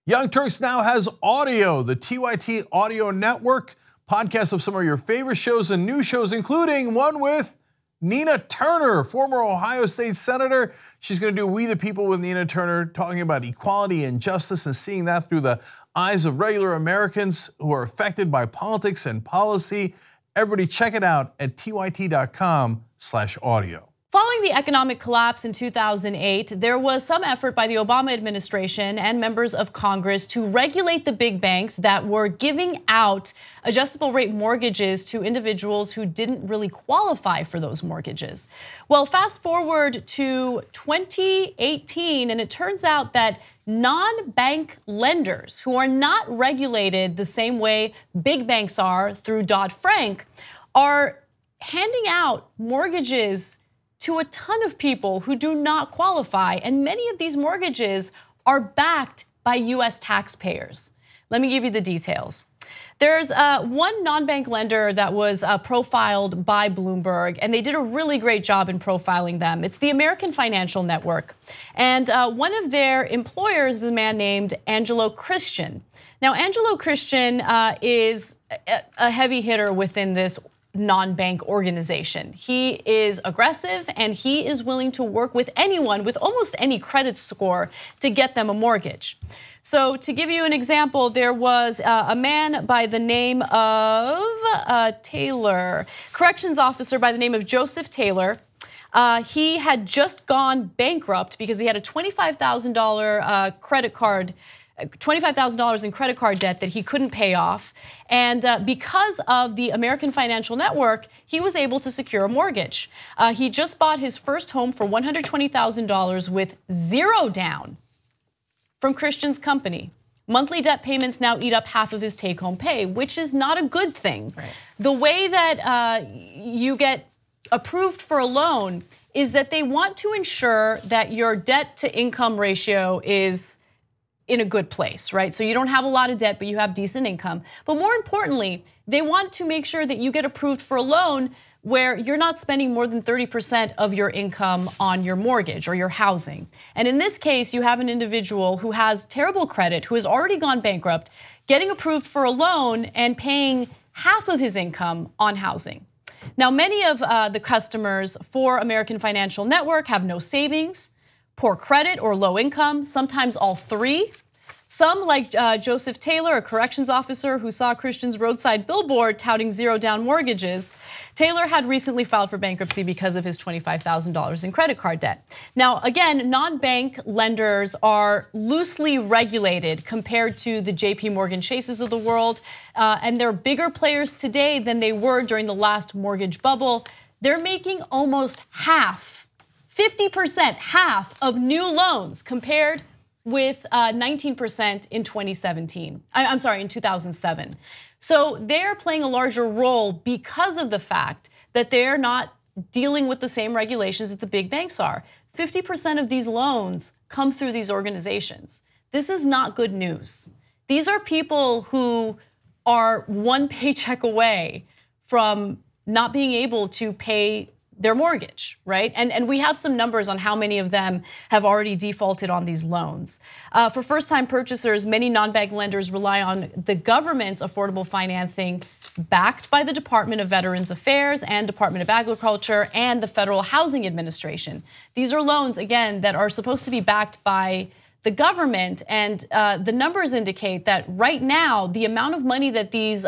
Young Turks now has audio, the TYT Audio Network, podcasts of some of your favorite shows and new shows, including one with Nina Turner, former Ohio State Senator. She's going to do We the People with Nina Turner, talking about equality and justice and seeing that through the eyes of regular Americans who are affected by politics and policy. Everybody check it out at tyt.com/audio. Following the economic collapse in 2008, there was some effort by the Obama administration and members of Congress to regulate the big banks that were giving out adjustable rate mortgages to individuals who didn't really qualify for those mortgages. Well, fast forward to 2018, and it turns out that non-bank lenders who are not regulated the same way big banks are through Dodd-Frank are handing out mortgages to a ton of people who do not qualify, and many of these mortgages are backed by US taxpayers. Let me give you the details. There's one non-bank lender that was profiled by Bloomberg, and they did a really great job in profiling them. It's the American Financial Network. And one of their employers is a man named Angelo Christian. Now, Angelo Christian is a heavy hitter within this non-bank organization. He is aggressive and he is willing to work with anyone with almost any credit score to get them a mortgage. So to give you an example, there was a man by the name of Taylor, corrections officer by the name of Joseph Taylor. He had just gone bankrupt because he had a $25,000 credit card, $25,000 in credit card debt that he couldn't pay off. And because of the American Financial Network, he was able to secure a mortgage. He just bought his first home for $120,000 with zero down from Christian's company. Monthly debt payments now eat up half of his take-home pay, which is not a good thing. Right. The way that you get approved for a loan is that they want to ensure that your debt to income ratio is in a good place, right? So you don't have a lot of debt, but you have decent income. But more importantly, they want to make sure that you get approved for a loan where you're not spending more than 30% of your income on your mortgage or your housing. And in this case, you have an individual who has terrible credit, who has already gone bankrupt, getting approved for a loan and paying half of his income on housing. Now, many of the customers for American Financial Network have no savings, poor credit, or low income, sometimes all three. Some, like Joseph Taylor, a corrections officer who saw Christian's roadside billboard touting zero down mortgages. Taylor had recently filed for bankruptcy because of his $25,000 in credit card debt. Now, again, non-bank lenders are loosely regulated compared to the JP Morgan Chases of the world, and they're bigger players today than they were during the last mortgage bubble. They're making almost half, 50%, half of new loans compared with 19% in 2017. I'm sorry, in 2007. So they're playing a larger role because of the fact that they're not dealing with the same regulations that the big banks are. 50% of these loans come through these organizations. This is not good news. These are people who are one paycheck away from not being able to pay their mortgage, right? And we have some numbers on how many of them have already defaulted on these loans. For first-time purchasers, many non-bank lenders rely on the government's affordable financing backed by the Department of Veterans Affairs and Department of Agriculture and the Federal Housing Administration. These are loans, again, that are supposed to be backed by the government, and the numbers indicate that right now, the amount of money that these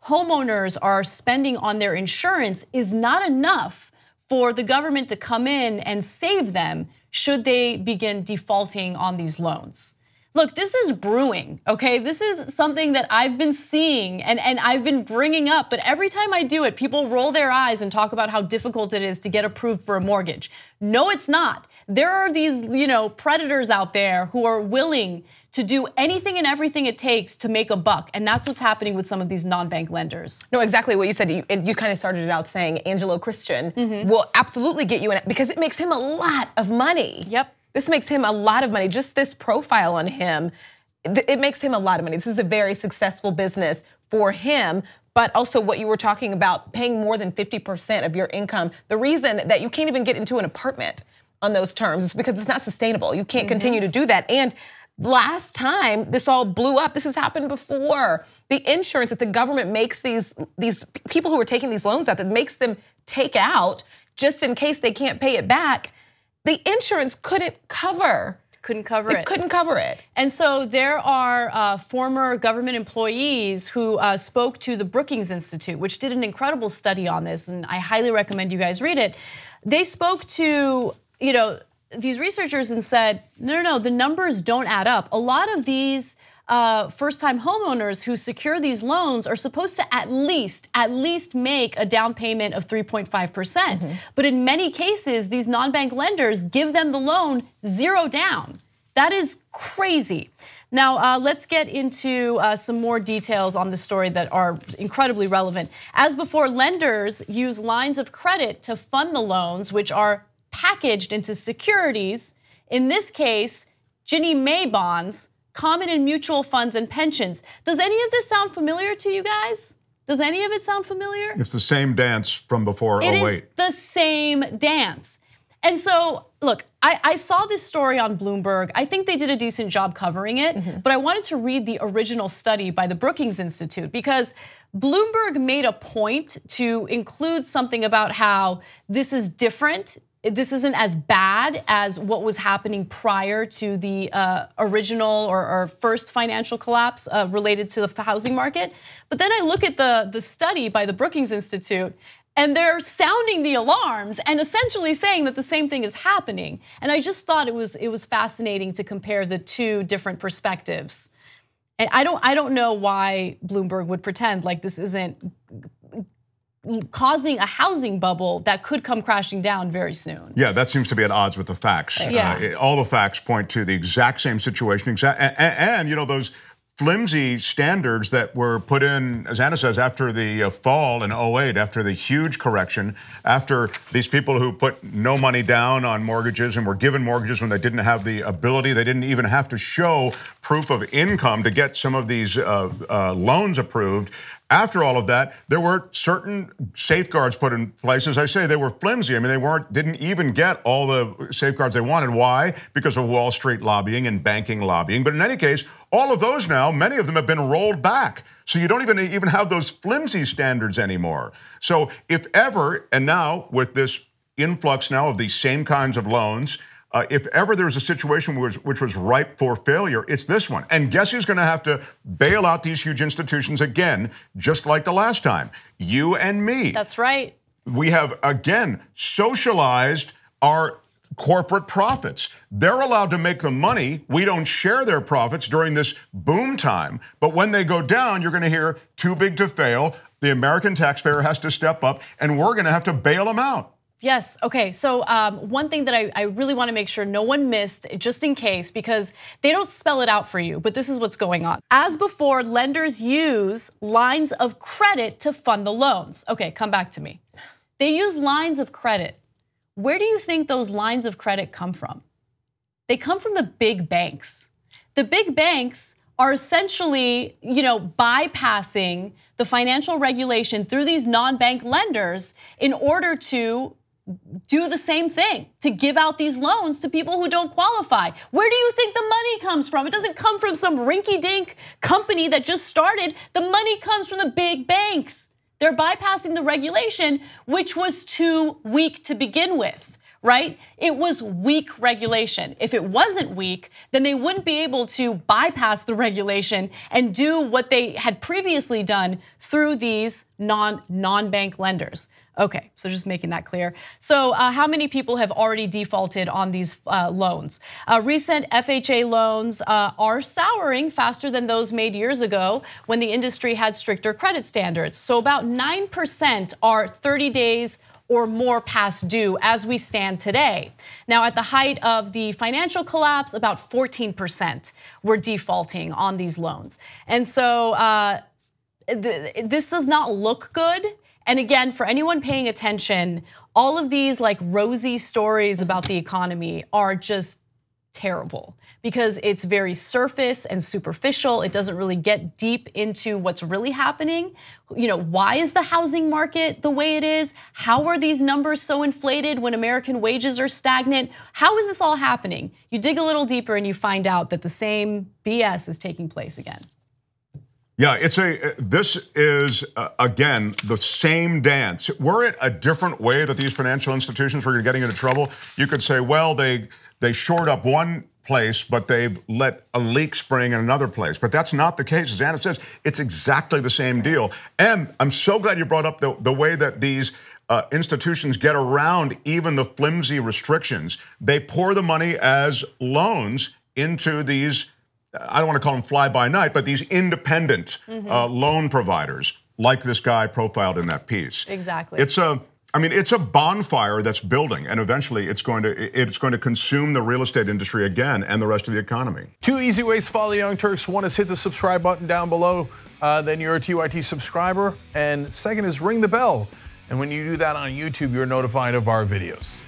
homeowners are spending on their insurance is not enough for the government to come in and save them should they begin defaulting on these loans. Look, this is brewing, okay? This is something that I've been seeing and I've been bringing up, but every time I do it, people roll their eyes and talk about how difficult it is to get approved for a mortgage. No, it's not. There are these, predators out there who are willing to do anything and everything it takes to make a buck. And that's what's happening with some of these non-bank lenders. No, exactly what you said. You kind of started it out saying Angelo Christian will absolutely get you in it because it makes him a lot of money. Yep. This makes him a lot of money. Just this profile on him, it makes him a lot of money. This is a very successful business for him. But also what you were talking about, paying more than 50% of your income. The reason that you can't even get into an apartment on those terms is because it's not sustainable. You can't continue to do that. And last time this all blew up, this has happened before. The insurance that the government makes these people who are taking these loans out, that makes them take out just in case they can't pay it back, the insurance couldn't cover. Couldn't cover it. Couldn't cover it. And so there are former government employees who spoke to the Brookings Institute, which did an incredible study on this, and I highly recommend you guys read it. They spoke to, these researchers and said, no, the numbers don't add up. A lot of these first-time homeowners who secure these loans are supposed to at least make a down payment of 3.5%. But in many cases, these non-bank lenders give them the loan 0 down. That is crazy. Now, let's get into some more details on the story that are incredibly relevant. As before, lenders use lines of credit to fund the loans, which are packaged into securities. In this case, Ginnie Mae bonds, common in mutual funds and pensions. Does any of this sound familiar to you guys? Does any of it sound familiar? It's the same dance from before 08. It is the same dance. And so, look, I saw this story on Bloomberg. I think they did a decent job covering it, but I wanted to read the original study by the Brookings Institute because Bloomberg made a point to include something about how this is different. This isn't as bad as what was happening prior to the original or first financial collapse related to the housing market. But then I look at the study by the Brookings Institute, and they're sounding the alarms and essentially saying that the same thing is happening. And I just thought it was fascinating to compare the two different perspectives. And I don't know why Bloomberg would pretend like this isn't causing a housing bubble that could come crashing down very soon. Yeah, that seems to be at odds with the facts. Yeah. All the facts point to the exact same situation. And those flimsy standards that were put in, as Anna says, after the fall in 08, after the huge correction, after these people who put no money down on mortgages and were given mortgages when they didn't have the ability, they didn't even have to show proof of income to get some of these loans approved. After all of that, there were certain safeguards put in place. As I say, they were flimsy. I mean, they didn't even get all the safeguards they wanted. Why? Because of Wall Street lobbying and banking lobbying. But in any case, all of those now, many of them have been rolled back. So you don't even have those flimsy standards anymore. So if ever, and now with this influx now of these same kinds of loans, if ever there's a situation which was ripe for failure, it's this one. And guess who's going to have to bail out these huge institutions again, just like the last time? You and me. That's right. We have, again, socialized our corporate profits. They're allowed to make the money. We don't share their profits during this boom time. But when they go down, you're going to hear too big to fail. The American taxpayer has to step up, and we're going to have to bail them out. Yes, okay, so one thing that I really wanna make sure no one missed, just in case, because they don't spell it out for you, but this is what's going on. As before, lenders use lines of credit to fund the loans. Okay, come back to me. They use lines of credit. Where do you think those lines of credit come from? They come from the big banks. The big banks are essentially, bypassing the financial regulation through these non-bank lenders in order to do the same thing, to give out these loans to people who don't qualify. Where do you think the money comes from? It doesn't come from some rinky-dink company that just started. The money comes from the big banks. They're bypassing the regulation, which was too weak to begin with, right? It was weak regulation. If it wasn't weak, then they wouldn't be able to bypass the regulation and do what they had previously done through these non-bank lenders. Okay, so just making that clear. So how many people have already defaulted on these loans? Recent FHA loans are souring faster than those made years ago when the industry had stricter credit standards. So about 9% are 30 days or more past due as we stand today. Now, at the height of the financial collapse, about 14% were defaulting on these loans. And so this does not look good. And again, for anyone paying attention, all of these like rosy stories about the economy are just terrible because it's very surface and superficial. It doesn't really get deep into what's really happening. Why is the housing market the way it is? How are these numbers so inflated when American wages are stagnant? How is this all happening? You dig a little deeper and you find out that the same BS is taking place again. Yeah, this is, again, the same dance. Were it a different way that these financial institutions were getting into trouble, you could say, well, they shored up one place, but they've let a leak spring in another place. But that's not the case. As Anna says, it's exactly the same deal. And I'm so glad you brought up the way that these institutions get around even the flimsy restrictions. They pour the money as loans into these, I don't want to call them fly-by-night, but these independent loan providers, like this guy profiled in that piece. Exactly. It's a bonfire that's building, and eventually it's going to consume the real estate industry again and the rest of the economy. 2 easy ways to follow the Young Turks. One is hit the subscribe button down below. Then you're a TYT subscriber. And second is ring the bell. And when you do that on YouTube, you're notified of our videos.